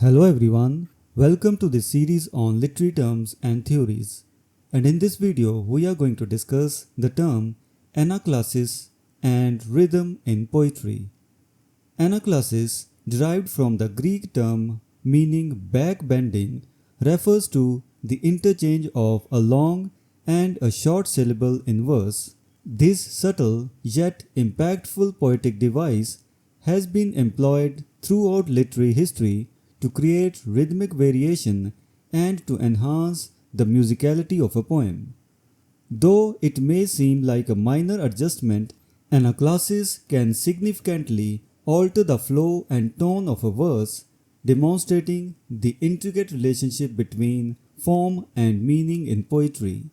Hello everyone, welcome to this series on literary terms and theories. And in this video, we are going to discuss the term anaclasis and rhythm in poetry. Anaclasis, derived from the Greek term meaning back bending, refers to the interchange of a long and a short syllable in verse. This subtle yet impactful poetic device has been employed throughout literary history to create rhythmic variation and to enhance the musicality of a poem. Though it may seem like a minor adjustment, anaclasis can significantly alter the flow and tone of a verse, demonstrating the intricate relationship between form and meaning in poetry.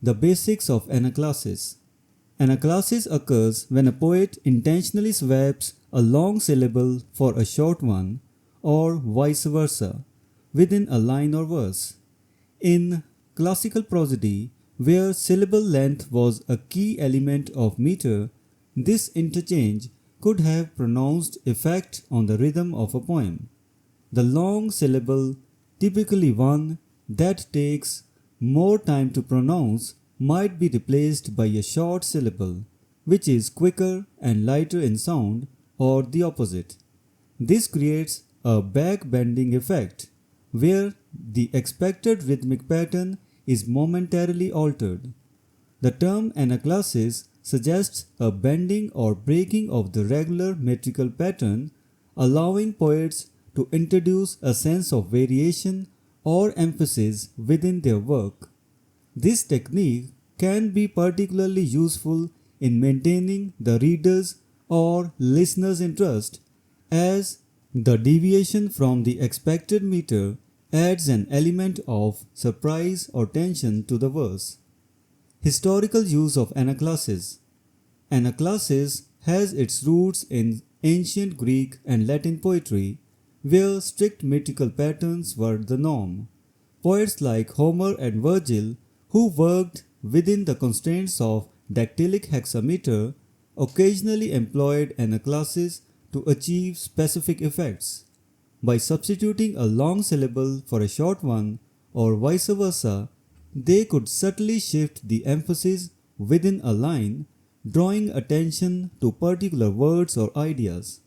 The basics of anaclasis. Anaclasis occurs when a poet intentionally swaps a long syllable for a short one, or vice versa, within a line or verse. In classical prosody, where syllable length was a key element of meter, this interchange could have pronounced effect on the rhythm of a poem. The long syllable, typically one that takes more time to pronounce, might be replaced by a short syllable, which is quicker and lighter in sound, or the opposite. This creates a back-bending effect, where the expected rhythmic pattern is momentarily altered. The term anaclasis suggests a bending or breaking of the regular metrical pattern, allowing poets to introduce a sense of variation or emphasis within their work. This technique can be particularly useful in maintaining the reader's or listener's interest, as the deviation from the expected meter adds an element of surprise or tension to the verse. Historical use of anaclasis. Anaclasis has its roots in ancient Greek and Latin poetry, where strict metrical patterns were the norm. Poets like Homer and Virgil, who worked within the constraints of dactylic hexameter, occasionally employed anaclasis to achieve specific effects. By substituting a long syllable for a short one, or vice versa, they could subtly shift the emphasis within a line, drawing attention to particular words or ideas.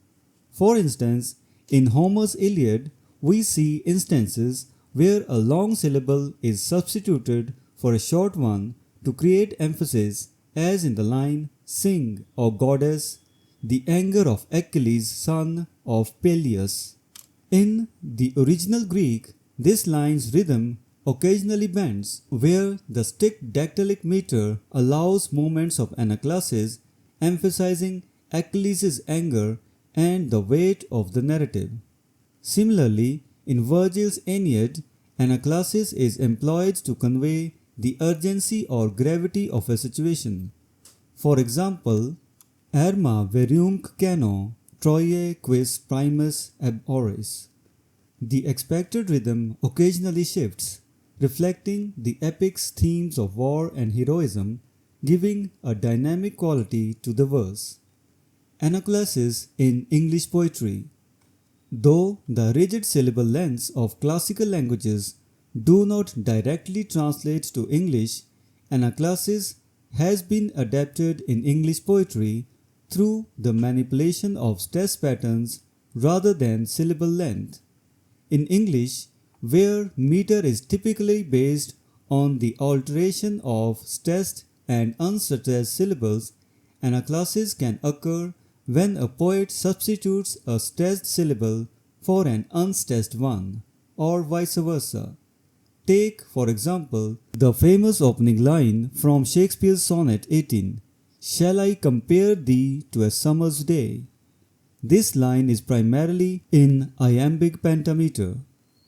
For instance, in Homer's Iliad, we see instances where a long syllable is substituted for a short one to create emphasis, as in the line, "Sing, O goddess, the anger of Achilles, son of Peleus." In the original Greek, this line's rhythm occasionally bends, where the strict dactylic meter allows moments of anaclasis, emphasizing Achilles' anger and the weight of the narrative. Similarly, in Virgil's Aeneid, anaclasis is employed to convey the urgency or gravity of a situation. For example, Arma veriumque cano, Troiae quis primus ab oris. The expected rhythm occasionally shifts, reflecting the epic's themes of war and heroism, giving a dynamic quality to the verse. Anaclasis in English poetry. Though the rigid syllable lengths of classical languages do not directly translate to English, anaclasis has been adapted in English poetry through the manipulation of stress patterns rather than syllable length. In English, where meter is typically based on the alteration of stressed and unstressed syllables, anaclasis can occur when a poet substitutes a stressed syllable for an unstressed one, or vice versa. Take, for example, the famous opening line from Shakespeare's Sonnet 18, "Shall I compare thee to a summer's day?" This line is primarily in iambic pentameter,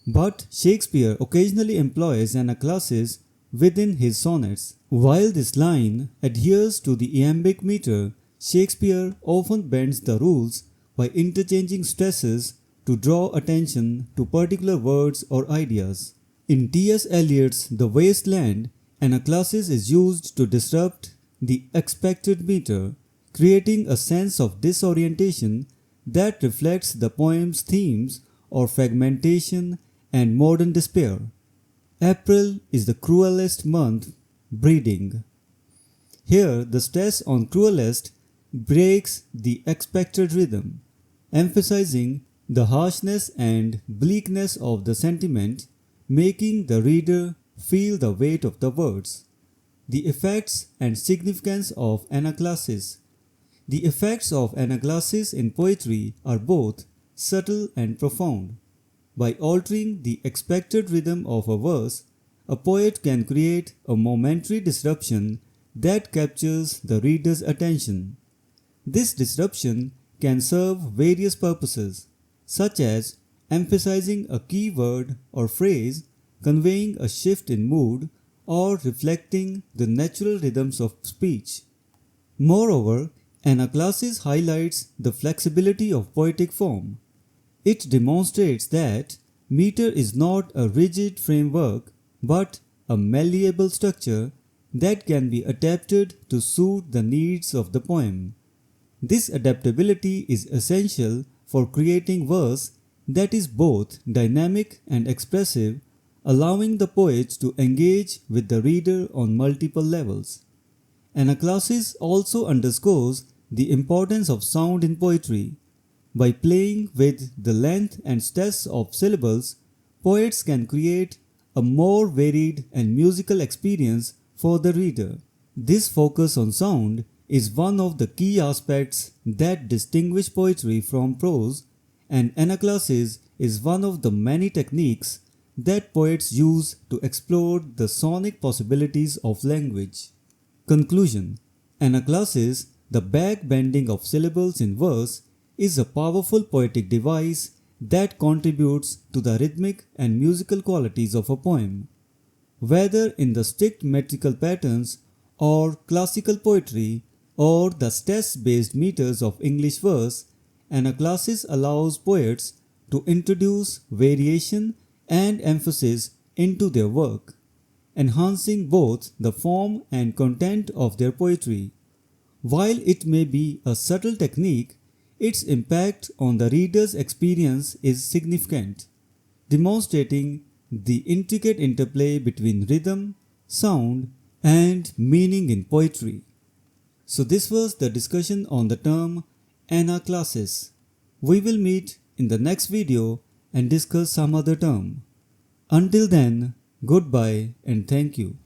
but Shakespeare occasionally employs anaclasis within his sonnets. While this line adheres to the iambic meter, Shakespeare often bends the rules by interchanging stresses to draw attention to particular words or ideas. In T.S. Eliot's The Waste Land, anaclasis is used to disrupt the expected meter, creating a sense of disorientation that reflects the poem's themes or fragmentation and modern despair. April is the cruelest month, breeding. Here, the stress on cruelest breaks the expected rhythm, emphasizing the harshness and bleakness of the sentiment, making the reader feel the weight of the words. The effects and significance of anaclasis. The effects of anaclasis in poetry are both subtle and profound. By altering the expected rhythm of a verse, a poet can create a momentary disruption that captures the reader's attention. This disruption can serve various purposes, such as emphasizing a key word or phrase, conveying a shift in mood, or reflecting the natural rhythms of speech. Moreover, anaclasis highlights the flexibility of poetic form. It demonstrates that meter is not a rigid framework but a malleable structure that can be adapted to suit the needs of the poem. This adaptability is essential for creating verse that is both dynamic and expressive, allowing the poet to engage with the reader on multiple levels. Anaclasis also underscores the importance of sound in poetry. By playing with the length and stress of syllables, poets can create a more varied and musical experience for the reader. This focus on sound is one of the key aspects that distinguish poetry from prose, and anaclasis is one of the many techniques that poets use to explore the sonic possibilities of language. Conclusion. Anaclasis, the back-bending of syllables in verse, is a powerful poetic device that contributes to the rhythmic and musical qualities of a poem. Whether in the strict metrical patterns or classical poetry or the stress-based meters of English verse, anaclasis allows poets to introduce variation and emphasis into their work, enhancing both the form and content of their poetry. While it may be a subtle technique, its impact on the reader's experience is significant, demonstrating the intricate interplay between rhythm, sound, and meaning in poetry. So this was the discussion on the term anaclasis. We will meet in the next video and discuss some other term. Until then, goodbye and thank you.